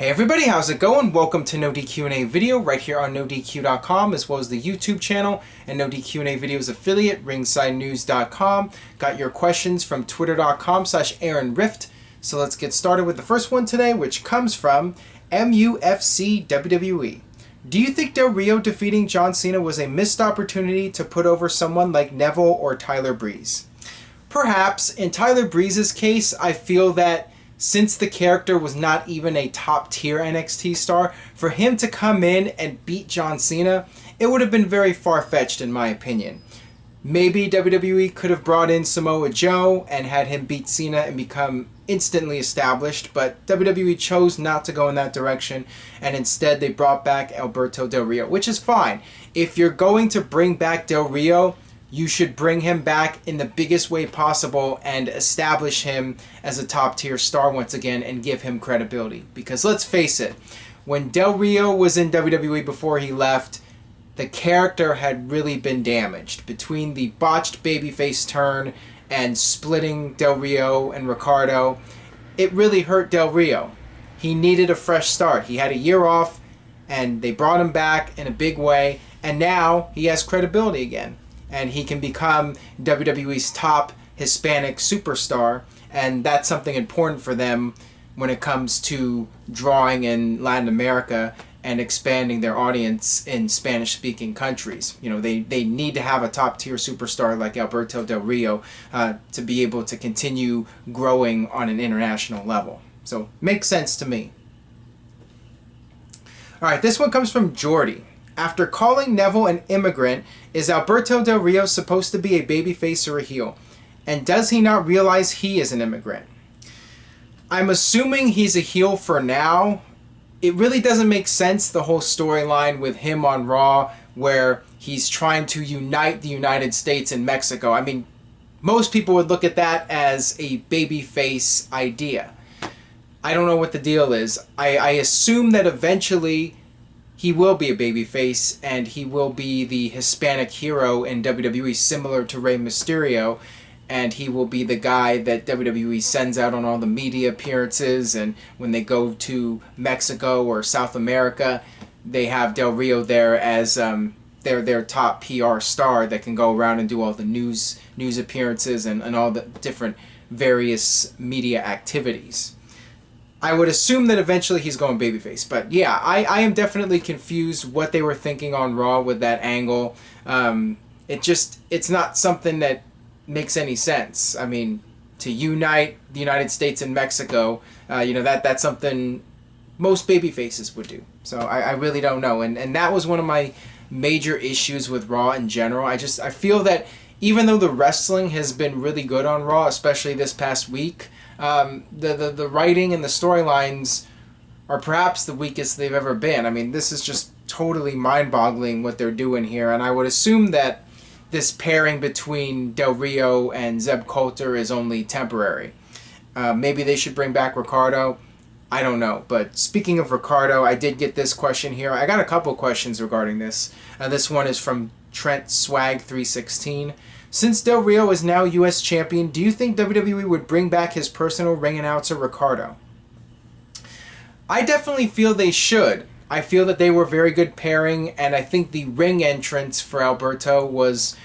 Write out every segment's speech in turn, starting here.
Hey everybody, how's it going? Welcome to NoDQ&A video right here on NoDQ.com, as well as the YouTube channel and NoDQ&A videos affiliate, ringsidenews.com. Got your questions from twitter.com/AaronRift. So let's get started with the first one today, which comes from MUFC WWE. Do you think Del Rio defeating John Cena was a missed opportunity to put over someone like Neville or Tyler Breeze? Perhaps. In Tyler Breeze's case, I feel that since the character was not even a top tier NXT star, for him to come in and beat John Cena, it would have been very far-fetched in my opinion. Maybe WWE could have brought in Samoa Joe and had him beat Cena and become instantly established, but WWE chose not to go in that direction, and instead they brought back Alberto Del Rio, which is fine. If you're going to bring back Del Rio, you should bring him back in the biggest way possible and establish him as a top tier star once again and give him credibility. Because let's face it, when Del Rio was in WWE before he left, the character had really been damaged. Between the botched babyface turn and splitting Del Rio and Ricardo, it really hurt Del Rio. He needed a fresh start. He had a year off and they brought him back in a big way, and now he has credibility again. And he can become WWE's top Hispanic superstar, and that's something important for them when it comes to drawing in Latin America and expanding their audience in Spanish-speaking countries. You know, they need to have a top-tier superstar like Alberto Del Rio to be able to continue growing on an international level. So, makes sense to me. All right, this one comes from Jordy. After calling Neville an immigrant, is Alberto Del Rio supposed to be a babyface or a heel? And does he not realize he is an immigrant? I'm assuming he's a heel for now. It really doesn't make sense, the whole storyline with him on Raw, where he's trying to unite the United States and Mexico. I mean, most people would look at that as a babyface idea. I don't know what the deal is. I assume that eventually he will be a babyface, and he will be the Hispanic hero in WWE, similar to Rey Mysterio, and he will be the guy that WWE sends out on all the media appearances, and when they go to Mexico or South America, they have Del Rio there as their top PR star that can go around and do all the news appearances and all the different various media activities. I would assume that eventually he's going babyface. But yeah, I am definitely confused what they were thinking on Raw with that angle. It's not something that makes any sense. I mean, to unite the United States and Mexico, that's something most babyfaces would do. So I really don't know. And that was one of my major issues with Raw in general. I feel that even though the wrestling has been really good on Raw, especially this past week, the writing and the storylines are perhaps the weakest they've ever been. I mean, this is just totally mind-boggling what they're doing here, and I would assume that this pairing between Del Rio and Zeb Coulter is only temporary. Maybe they should bring back Ricardo. I don't know. But speaking of Ricardo, I did get this question here. I got a couple questions regarding this. This one is from Trent Swag 316. Since Del Rio is now U.S. champion, do you think WWE would bring back his personal ring announcer, Ricardo? I definitely feel they should. I feel that they were a very good pairing, and I think the ring entrance for Alberto was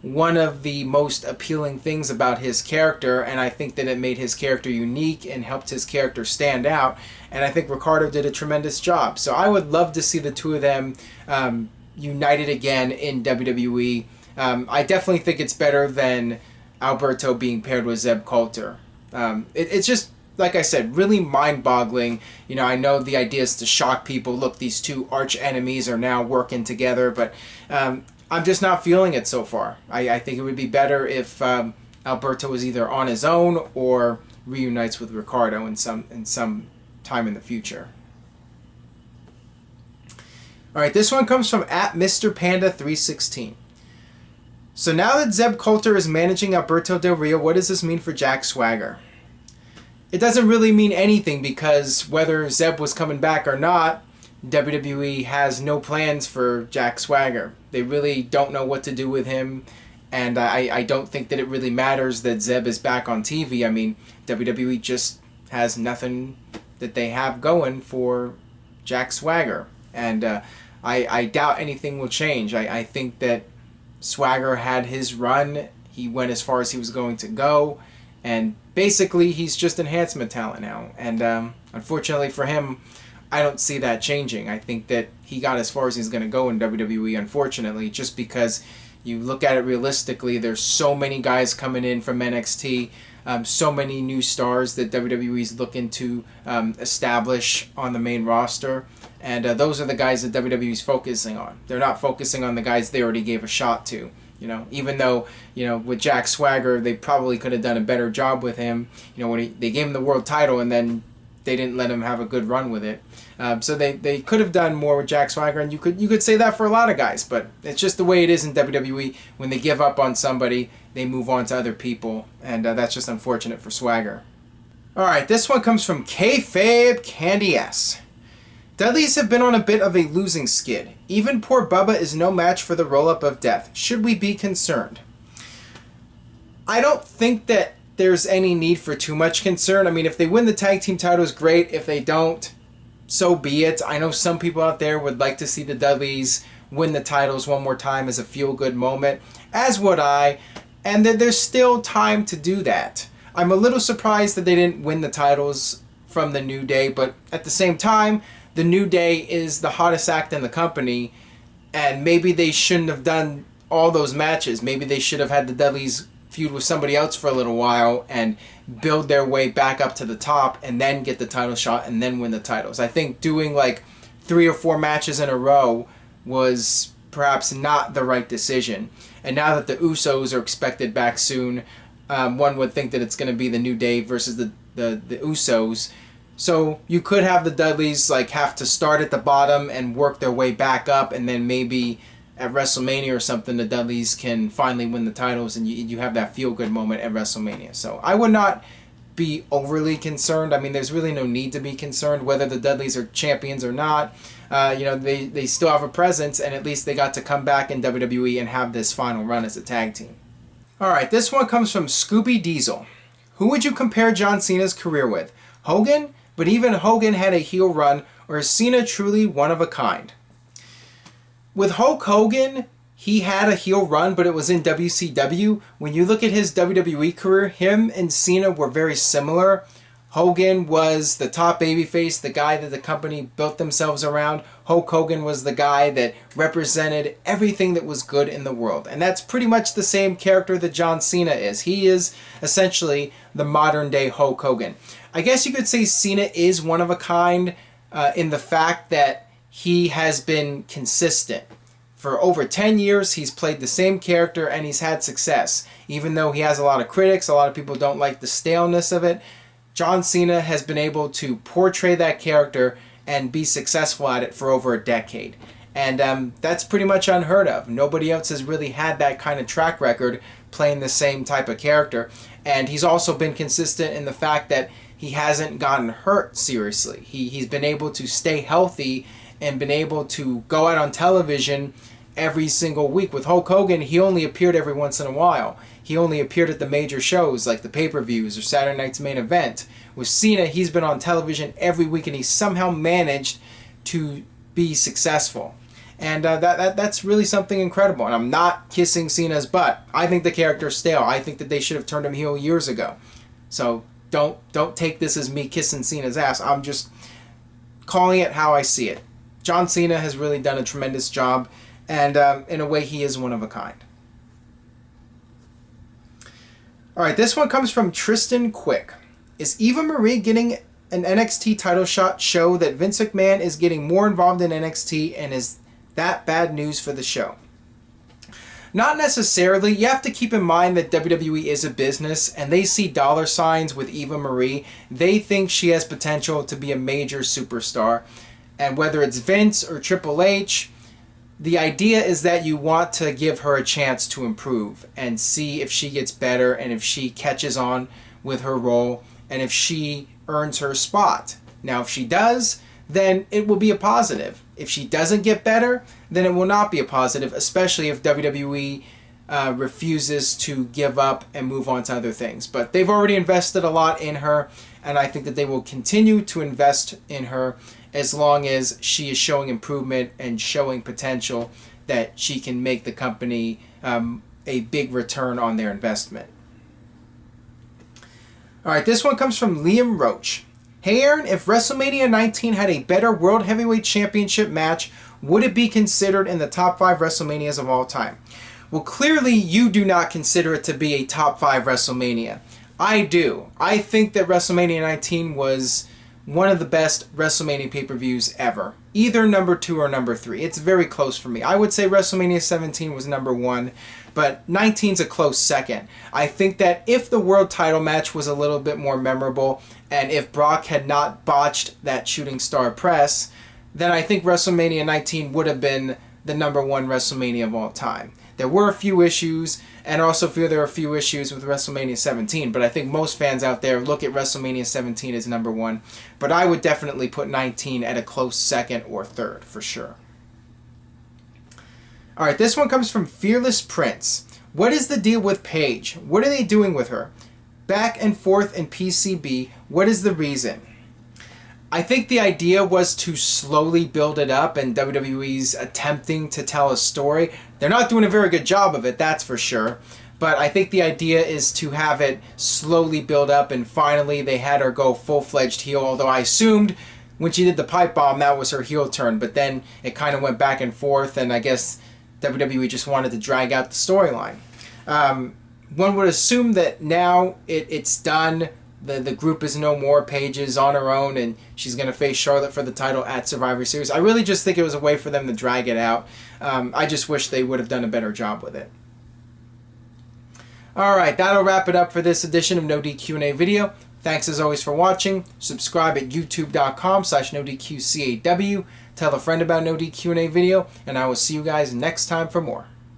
one of the most appealing things about his character, and I think that it made his character unique and helped his character stand out, and I think Ricardo did a tremendous job. So I would love to see the two of them united again in WWE. I definitely think it's better than Alberto being paired with Zeb Coulter. It's just, like I said, really mind-boggling. You know, I know the idea is to shock people. Look, these two arch enemies are now working together, but I'm just not feeling it so far. I think it would be better if Alberto was either on his own or reunites with Ricardo in some time in the future. All right, this one comes from @MrPanda316. So now that Zeb Coulter is managing Alberto Del Rio, what does this mean for Jack Swagger? It doesn't really mean anything, because whether Zeb was coming back or not, WWE has no plans for Jack Swagger. They really don't know what to do with him, and I don't think that it really matters that Zeb is back on TV. I mean, WWE just has nothing that they have going for Jack Swagger. And I doubt anything will change. I think that Swagger had his run. He went as far as he was going to go. And basically, he's just enhancement talent now. And unfortunately for him, I don't see that changing. I think that he got as far as he's going to go in WWE, unfortunately, just because you look at it realistically, there's so many guys coming in from NXT, so many new stars that WWE's looking to establish on the main roster. And those are the guys that WWE's focusing on. They're not focusing on the guys they already gave a shot to. Even though, with Jack Swagger, they probably could have done a better job with him. When they gave him the world title and then they didn't let him have a good run with it. So they could have done more with Jack Swagger, and you could say that for a lot of guys, but it's just the way it is in WWE. When they give up on somebody, they move on to other people, and that's just unfortunate for Swagger. All right, this one comes from Kayfabe Candy S. Dudleyz have been on a bit of a losing skid. Even poor Bubba is no match for the roll-up of death. Should we be concerned? I don't think that there's any need for too much concern. I mean, if they win the tag team titles, great. If they don't, so be it. I know some people out there would like to see the Dudleys win the titles one more time as a feel-good moment, as would I, and that there's still time to do that. I'm a little surprised that they didn't win the titles from the New Day, but at the same time, the New Day is the hottest act in the company, and maybe they shouldn't have done all those matches. Maybe they should have had the Dudleys feud with somebody else for a little while and build their way back up to the top and then get the title shot and then win the titles. I think doing like 3 or 4 matches in a row was perhaps not the right decision. And now that the Usos are expected back soon, one would think that it's going to be the New Day versus the Usos. So you could have the Dudleys like have to start at the bottom and work their way back up, and then maybe at WrestleMania or something, the Dudleys can finally win the titles, and you have that feel-good moment at WrestleMania. So I would not be overly concerned. I mean, there's really no need to be concerned whether the Dudleys are champions or not. They still have a presence, and at least they got to come back in WWE and have this final run as a tag team. All right, this one comes from Scooby Diesel. Who would you compare John Cena's career with? Hogan? But even Hogan had a heel run, or is Cena truly one of a kind? With Hulk Hogan, he had a heel run, but it was in WCW. When you look at his WWE career, him and Cena were very similar. Hogan was the top babyface, the guy that the company built themselves around. Hulk Hogan was the guy that represented everything that was good in the world. And that's pretty much the same character that John Cena is. He is essentially the modern day Hulk Hogan. I guess you could say Cena is one of a kind in the fact that he has been consistent. For over 10 years, he's played the same character and he's had success. Even though he has a lot of critics, a lot of people don't like the staleness of it, John Cena has been able to portray that character and be successful at it for over a decade. And that's pretty much unheard of. Nobody else has really had that kind of track record playing the same type of character. And he's also been consistent in the fact that he hasn't gotten hurt seriously. He's been able to stay healthy and been able to go out on television every single week. With Hulk Hogan, he only appeared every once in a while. He only appeared at the major shows like the pay-per-views or Saturday Night's Main Event. With Cena, he's been on television every week and he's somehow managed to be successful. And that's really something incredible. And I'm not kissing Cena's butt. I think the character's stale. I think that they should have turned him heel years ago. So don't take this as me kissing Cena's ass. I'm just calling it how I see it. John Cena has really done a tremendous job, and in a way, he is one of a kind. All right, this one comes from Tristan Quick. Is Eva Marie getting an NXT title shot show that Vince McMahon is getting more involved in NXT, and is that bad news for the show? Not necessarily. You have to keep in mind that WWE is a business and they see dollar signs with Eva Marie. They think she has potential to be a major superstar. And whether it's Vince or Triple H, the idea is that you want to give her a chance to improve and see if she gets better and if she catches on with her role and if she earns her spot. Now, if she does, then it will be a positive. If she doesn't get better, then it will not be a positive, especially if WWE refuses to give up and move on to other things. But they've already invested a lot in her, and I think that they will continue to invest in her as long as she is showing improvement and showing potential that she can make the company a big return on their investment. Alright, this one comes from Liam Roach. Hey Aaron, if WrestleMania 19 had a better World Heavyweight Championship match, would it be considered in the top 5 WrestleManias of all time? Well, clearly you do not consider it to be a top 5 WrestleMania. I do. I think that WrestleMania 19 was one of the best WrestleMania pay-per-views ever. Either number 2 or number 3. It's very close for me. I would say WrestleMania 17 was number 1, but 19's a close second. I think that if the world title match was a little bit more memorable, and if Brock had not botched that shooting star press, then I think WrestleMania 19 would have been the number 1 WrestleMania of all time. There were a few issues, and I also feel there are a few issues with WrestleMania 17, but I think most fans out there look at WrestleMania 17 as number 1. But I would definitely put 19 at a close second or third, for sure. Alright, this one comes from Fearless Prince. What is the deal with Paige? What are they doing with her? Back and forth in PCB, what is the reason? I think the idea was to slowly build it up, and WWE's attempting to tell a story. They're not doing a very good job of it, that's for sure. But I think the idea is to have it slowly build up, and finally they had her go full-fledged heel, although I assumed when she did the pipe bomb that was her heel turn, but then it kind of went back and forth, and I guess WWE just wanted to drag out the storyline. One would assume that now it's done. The group is no more. Paige is on her own, and she's going to face Charlotte for the title at Survivor Series. I really just think it was a way for them to drag it out. I just wish they would have done a better job with it. Alright, that'll wrap it up for this edition of NoDQ&A video. Thanks as always for watching. Subscribe at youtube.com/NoDQCAW. Tell a friend about NoDQ&A video, and I will see you guys next time for more.